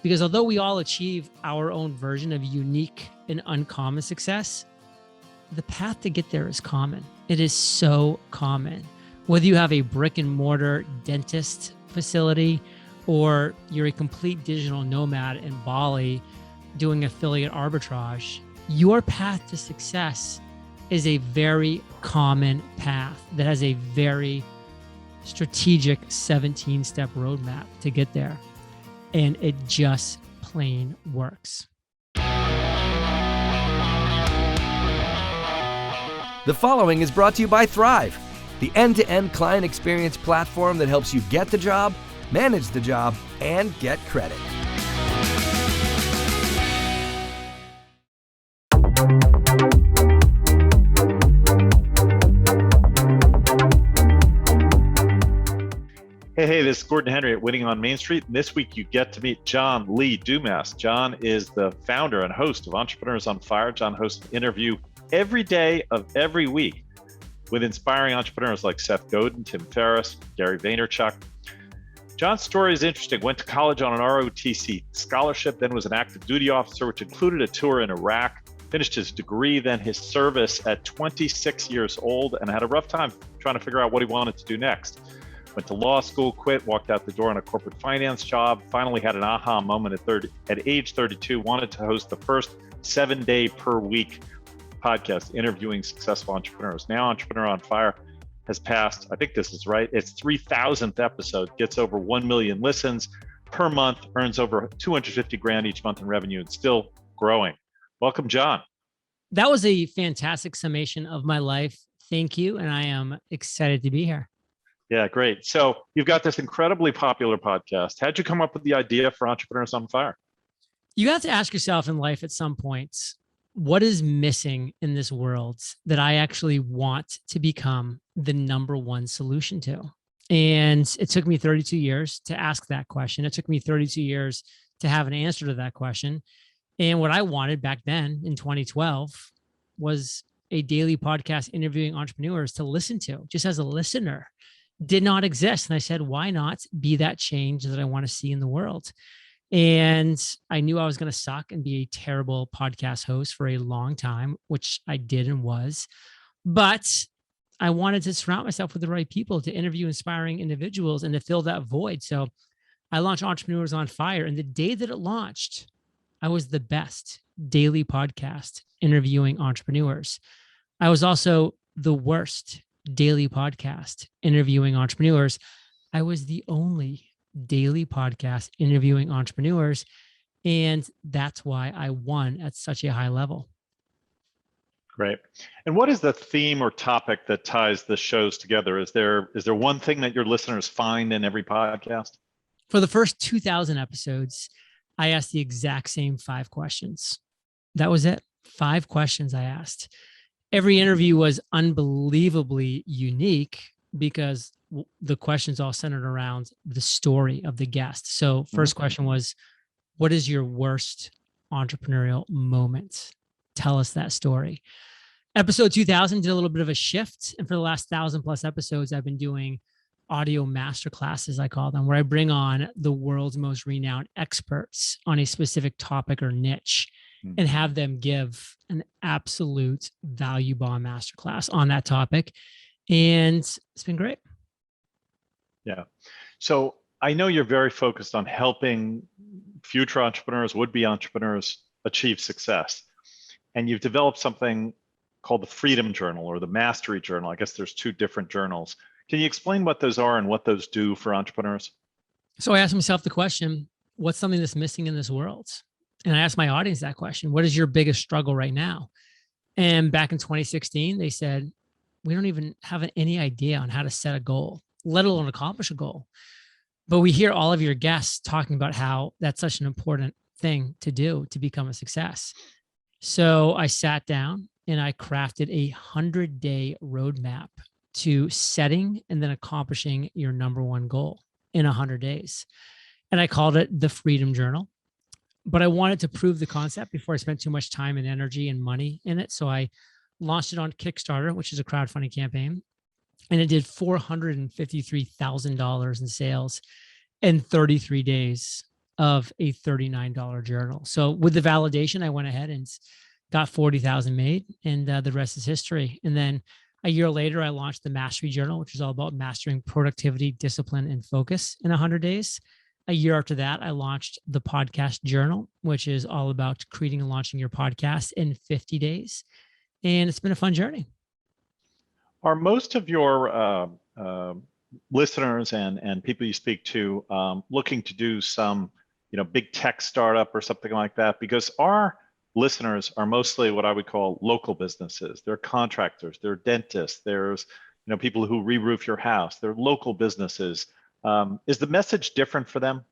Because although we all achieve our own version of unique and uncommon success, the path to get there is common. It is so common. Whether you have a brick and mortar dentist facility or you're a complete digital nomad in Bali doing affiliate arbitrage, your path to success is a very common path that has a very strategic 17-step roadmap to get there. And it just plain works. The following is brought to you by Thryv, the end-to-end client experience platform that helps you get the job, manage the job, and get credit. Hey, this is Gordon Henry at Winning on Main Street. And this week you get to meet Lee Dumas. John is the founder and host of Entrepreneurs on Fire. John hosts an interview every day of every week with inspiring entrepreneurs like Seth Godin, Tim Ferriss, Gary Vaynerchuk. John's story is interesting. Went to college on an ROTC scholarship, then was an active duty officer, which included a tour in Iraq. Finished his degree, then his service at 26 years old, and had a rough time trying to figure out what he wanted to do next. Went to law school, quit, walked out the door on a corporate finance job, finally had an aha moment at age 32, wanted to host the first 7-day per week podcast interviewing successful entrepreneurs. Now Entrepreneur on Fire has passed, I think this is right, its 3,000th episode, gets over 1 million listens per month, earns over 250 grand each month in revenue, and still growing. Welcome, John. That was a fantastic summation of my life. Thank you. And I am excited to be here. Yeah, great. So you've got this incredibly popular podcast. How'd you come up with the idea for Entrepreneurs on Fire? You have to ask yourself in life at some points, what is missing in this world that I actually want to become the number one solution to? And it took me 32 years to ask that question. It took me 32 years to have an answer to that question. And what I wanted back then in 2012 was a daily podcast interviewing entrepreneurs to listen to, just as a listener. Did not exist. And I said, why not be that change that I want to see in the world? And I knew I was going to suck and be a terrible podcast host for a long time, which I did and was. But I wanted to surround myself with the right people to interview inspiring individuals and to fill that void. So I launched Entrepreneurs on Fire. And the day that it launched, I was the best daily podcast interviewing entrepreneurs. I was also the worst daily podcast interviewing entrepreneurs. I was the only daily podcast interviewing entrepreneurs. And that's why I won at such a high level. Great. And what is the theme or topic that ties the shows together? Is there one thing that your listeners find in every podcast? For the first 2,000 episodes, I asked the exact same 5 questions. That was it. 5 questions I asked. Every interview was unbelievably unique because the questions all centered around the story of the guest. So first question was, what is your worst entrepreneurial moment? Tell us that story. Episode 2000 did a little bit of a shift. And for the last 1,000+ episodes, I've been doing audio masterclasses, I call them, where I bring on the world's most renowned experts on a specific topic or niche and have them give an absolute value bomb masterclass on that topic. And it's been great. Yeah. So I know you're very focused on helping future entrepreneurs, would-be entrepreneurs achieve success. And you've developed something called the Freedom Journal or the Mastery Journal. I guess there's 2 different journals. Can you explain what those are and what those do for entrepreneurs? So I asked myself the question, what's something that's missing in this world? And I asked my audience that question, what is your biggest struggle right now? And back in 2016, they said, we don't even have any idea on how to set a goal, let alone accomplish a goal. But we hear all of your guests talking about how that's such an important thing to do to become a success. So I sat down and I crafted a 100-day roadmap to setting and then accomplishing your number one goal in 100 days. And I called it the Freedom Journal. But I wanted to prove the concept before I spent too much time and energy and money in it. So I launched it on Kickstarter, which is a crowdfunding campaign. And it did $453,000 in sales in 33 days of a $39 journal. So with the validation, I went ahead and got 40,000 made, and the rest is history. And then a year later, I launched the Mastery Journal, which is all about mastering productivity, discipline, and focus in 100 days. A year after that, I launched the Podcast Journal, which is all about creating and launching your podcast in 50 days. And it's been a fun journey. Are most of your listeners and people you speak to looking to do some, big tech startup or something like that? Because our listeners are mostly what I would call local businesses. They're contractors, they're dentists, there's people who re-roof your house. They're local businesses. Is the message different for them?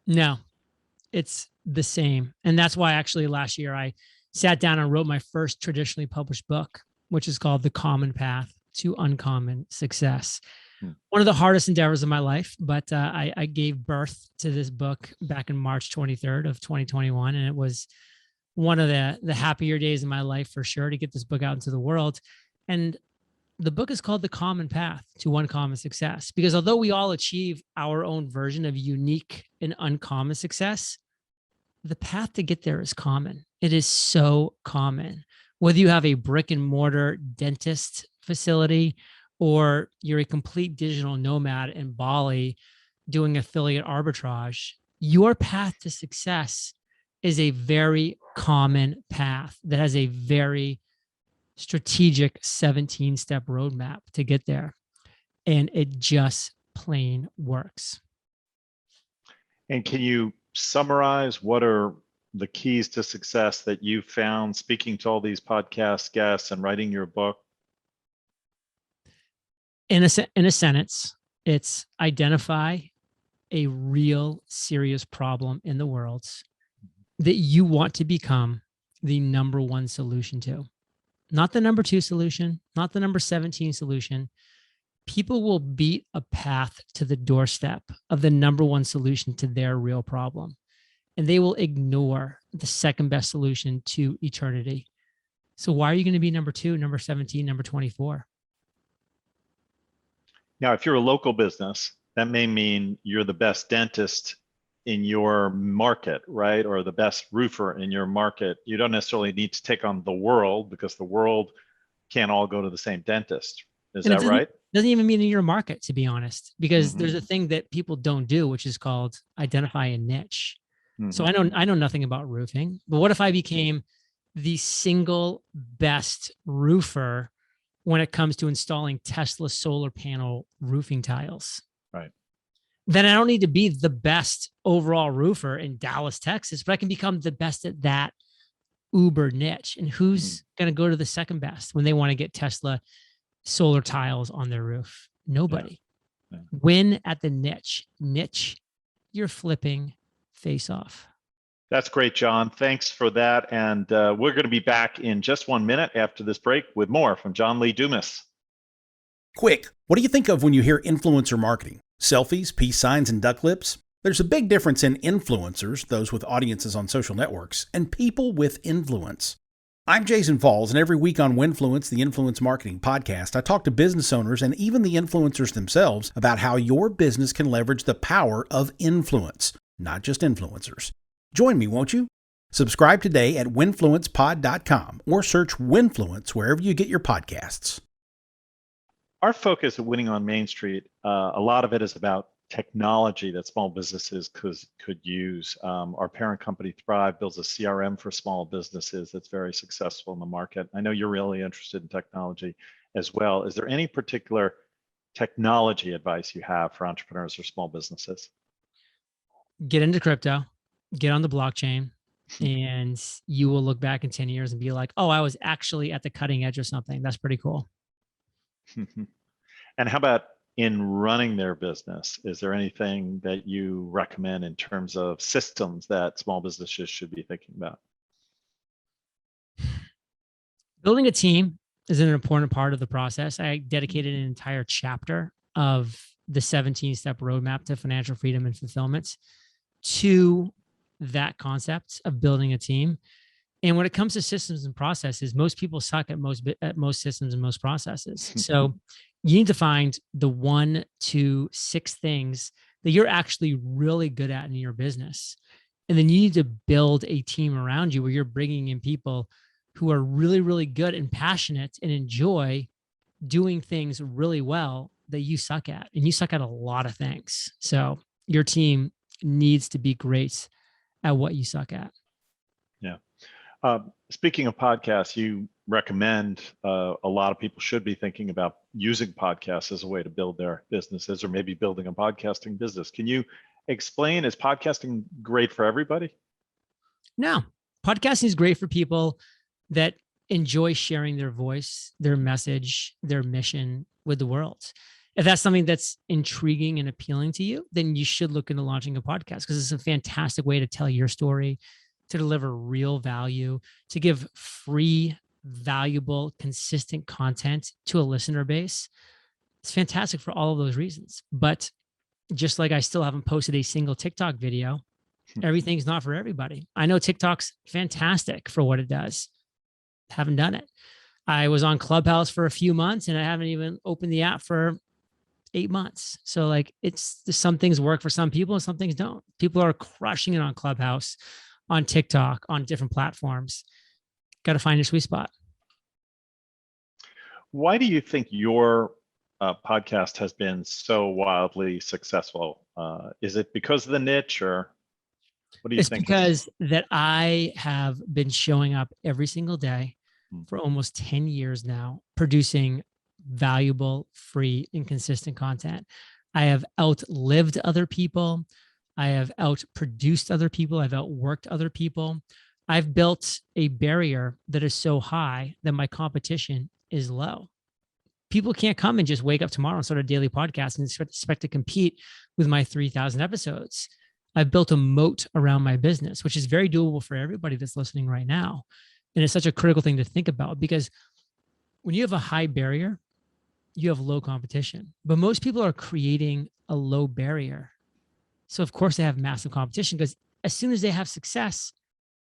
No, it's the same. And that's why actually last year I sat down and wrote my first traditionally published book, which is called The Common Path to Uncommon Success. One of the hardest endeavors of my life, but I gave birth to this book back in March 23rd of 2021. And it was one of the happier days of my life for sure to get this book out into the world. And the book is called The Common Path to Uncommon Success, because although we all achieve our own version of unique and uncommon success, the path to get there is common. It is so common. Whether you have a brick and mortar dentist facility or you're a complete digital nomad in Bali doing affiliate arbitrage, your path to success is a very common path that has a very strategic 17-step roadmap to get there. And it just plain works. And can you summarize what are the keys to success that you found speaking to all these podcast guests and writing your book? In a sentence, it's identify a real serious problem in the world that you want to become the number one solution to. Not the number 2 solution, not the number 17 solution. People will beat a path to the doorstep of the number 1 solution to their real problem. And they will ignore the second best solution to eternity. So why are you going to be number 2, number 17, number 24? Now, if you're a local business, that may mean you're the best dentist in your market, right? Or the best roofer in your market. You don't necessarily need to take on the world because the world can't all go to the same dentist. Is that right? Doesn't even mean in your market, to be honest, because there's a thing that people don't do, which is called identify a niche. So I know nothing about roofing, but what if I became the single best roofer when it comes to installing Tesla solar panel roofing tiles? Right. Then I don't need to be the best overall roofer in Dallas, Texas, but I can become the best at that uber niche. And who's going to go to the second best when they want to get Tesla solar tiles on their roof? Nobody. Yeah. Win at the niche. You're flipping face off. That's great, John. Thanks for that. And we're going to be back in just 1 minute after this break with more from John Lee Dumas. Quick, what do you think of when you hear influencer marketing? Selfies, peace signs, and duck lips? There's a big difference in influencers, those with audiences on social networks, and people with influence. I'm Jason Falls, and every week on Winfluence, the Influence Marketing Podcast, I talk to business owners and even the influencers themselves about how your business can leverage the power of influence, not just influencers. Join me, won't you? Subscribe today at winfluencepod.com or search Winfluence wherever you get your podcasts. Our focus at Winning on Main Street, a lot of it is about technology that small businesses could use. Our parent company, Thryv, builds a CRM for small businesses that's very successful in the market. I know you're really interested in technology as well. Is there any particular technology advice you have for entrepreneurs or small businesses? Get into crypto, get on the blockchain, and you will look back in 10 years and be like, oh, I was actually at the cutting edge of something. That's pretty cool. And how about in running their business? Is there anything that you recommend in terms of systems that small businesses should be thinking about? Building a team is an important part of the process. I dedicated an entire chapter of the 17-step roadmap to financial freedom and fulfillment to that concept of building a team. And when it comes to systems and processes, most people suck at most systems and most processes. So you need to find the 1 to 6 things that you're actually really good at in your business. And then you need to build a team around you where you're bringing in people who are really, really good and passionate and enjoy doing things really well that you suck at. And you suck at a lot of things. So your team needs to be great at what you suck at. Yeah. Speaking of podcasts, you recommend a lot of people should be thinking about using podcasts as a way to build their businesses, or maybe building a podcasting business. Can you explain, is podcasting great for everybody? No, podcasting is great for people that enjoy sharing their voice, their message, their mission with the world. If that's something that's intriguing and appealing to you, then you should look into launching a podcast, because it's a fantastic way to tell your story, to deliver real value, to give free, valuable, consistent content to a listener base. It's fantastic for all of those reasons. But just like I still haven't posted a single TikTok video, everything's not for everybody. I know TikTok's fantastic for what it does. Haven't done it. I was on Clubhouse for a few months and I haven't even opened the app for 8 months. So like, it's some things work for some people and some things don't. People are crushing it on Clubhouse, on TikTok, on different platforms. Got to find your sweet spot. Why do you think your podcast has been so wildly successful? Is it because of the niche, or what do you think? It's because that I have been showing up every single day for almost 10 years now, producing valuable, free, and consistent content. I have outlived other people. I have outproduced other people. I've outworked other people. I've built a barrier that is so high that my competition is low. People can't come and just wake up tomorrow and start a daily podcast and expect to compete with my 3,000 episodes. I've built a moat around my business, which is very doable for everybody that's listening right now. And it's such a critical thing to think about, because when you have a high barrier, you have low competition. But most people are creating a low barrier. So of course they have massive competition, because as soon as they have success,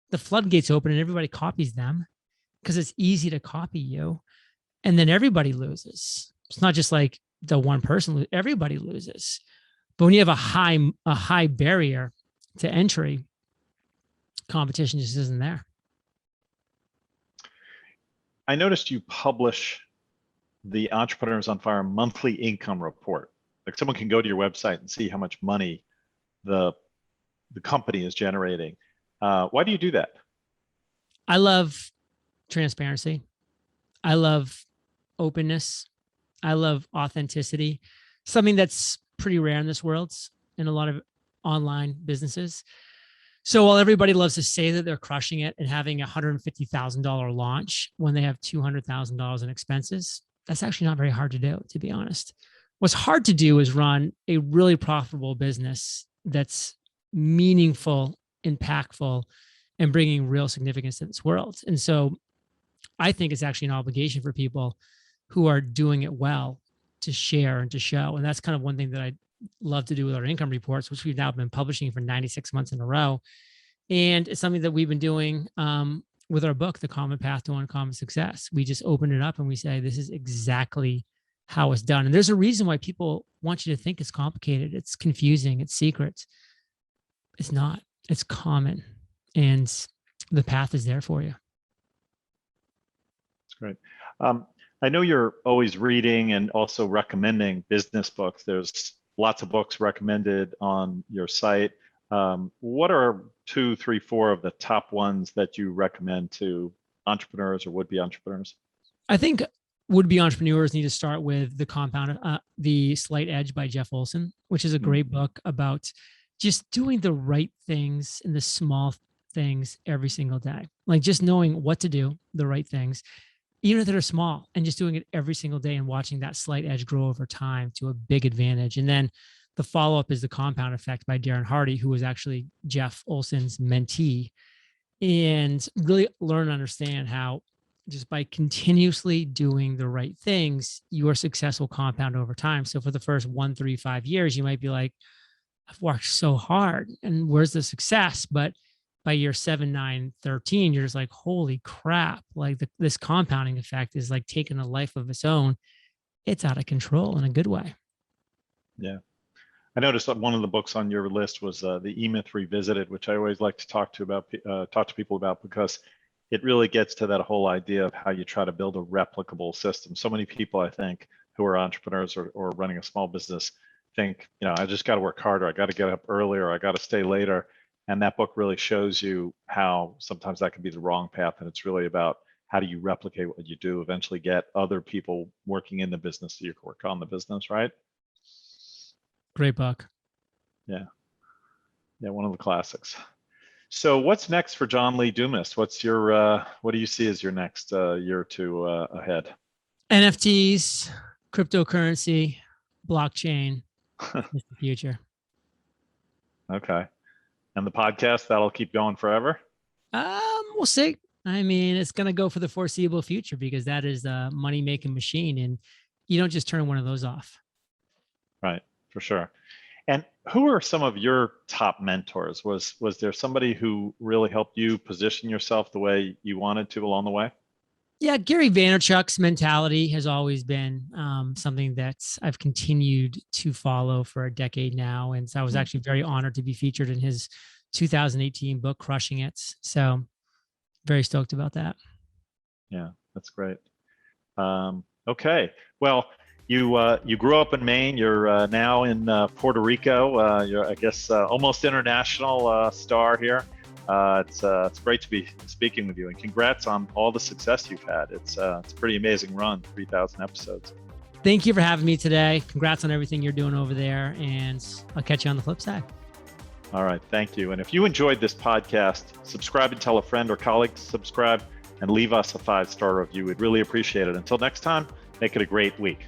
the floodgates open and everybody copies them, because it's easy to copy you. And then everybody loses. It's not just like the one person, everybody loses. But when you have a high barrier to entry, competition just isn't there. I noticed you publish the Entrepreneurs on Fire monthly income report. Like, someone can go to your website and see how much money the company is generating. Why do you do that? I love transparency. I love openness. I love authenticity, something that's pretty rare in this world, in a lot of online businesses. So while everybody loves to say that they're crushing it and having a $150,000 launch when they have $200,000 in expenses, that's actually not very hard to do, to be honest. What's hard to do is run a really profitable business that's meaningful, impactful, and bringing real significance to this world. And so I think it's actually an obligation for people who are doing it well to share and to show. And that's kind of one thing that I love to do with our income reports, which we've now been publishing for 96 months in a row. And it's something that we've been doing with our book, The Common Path to Uncommon Success. We just open it up and we say, this is exactly how it's done. And there's a reason why people want you to think it's complicated. It's confusing. It's secret. It's not. It's common. And the path is there for you. That's great. I know you're always reading and also recommending business books. There's lots of books recommended on your site. What are 2, 3, 4 of the top ones that you recommend to entrepreneurs or would-be entrepreneurs? I think would-be entrepreneurs need to start with The Slight Edge by Jeff Olson, which is a great book about just doing the right things and the small things every single day. Like just knowing what to do, the right things, even if they're small, and just doing it every single day and watching that slight edge grow over time to a big advantage. And then the follow-up is The Compound Effect by Darren Hardy, who was actually Jeff Olson's mentee, and really learn and understand how just by continuously doing the right things, your success will compound over time. So for the first 1, 3, 5 years, you might be like, I've worked so hard and where's the success? But by year 7, 9, 13, you're just like, holy crap. Like this compounding effect is like taking a life of its own. It's out of control in a good way. Yeah. I noticed that one of the books on your list was the E-Myth Revisited, which I always like to talk to people about, because it really gets to that whole idea of how you try to build a replicable system. So many people, I think, who are entrepreneurs or running a small business think, I just got to work harder. I got to get up earlier. I got to stay later. And that book really shows you how sometimes that can be the wrong path. And it's really about how do you replicate what you do, eventually get other people working in the business so you can work on the business, right? Great book. Yeah, one of the classics. So what's next for John Lee Dumas? What's your what do you see as your next year or two ahead? NFTs, cryptocurrency, blockchain is the future. Okay. And the podcast, that'll keep going forever? We'll see. I mean, it's going to go for the foreseeable future, because that is a money-making machine, and you don't just turn one of those off. Right, for sure. And who are some of your top mentors? Was there somebody who really helped you position yourself the way you wanted to along the way? Yeah, Gary Vaynerchuk's mentality has always been something that I've continued to follow for a decade now. And so I was actually very honored to be featured in his 2018 book, Crushing It. So very stoked about that. Yeah, that's great. Okay. Well, you grew up in Maine. You're now in Puerto Rico. You're, I guess, almost international star here. It's great to be speaking with you, and congrats on all the success you've had. It's a pretty amazing run, 3,000 episodes. Thank you for having me today. Congrats on everything you're doing over there, and I'll catch you on the flip side. All right, thank you. And if you enjoyed this podcast, subscribe and tell a friend or colleague to subscribe, and leave us a 5-star review. We'd really appreciate it. Until next time, make it a great week.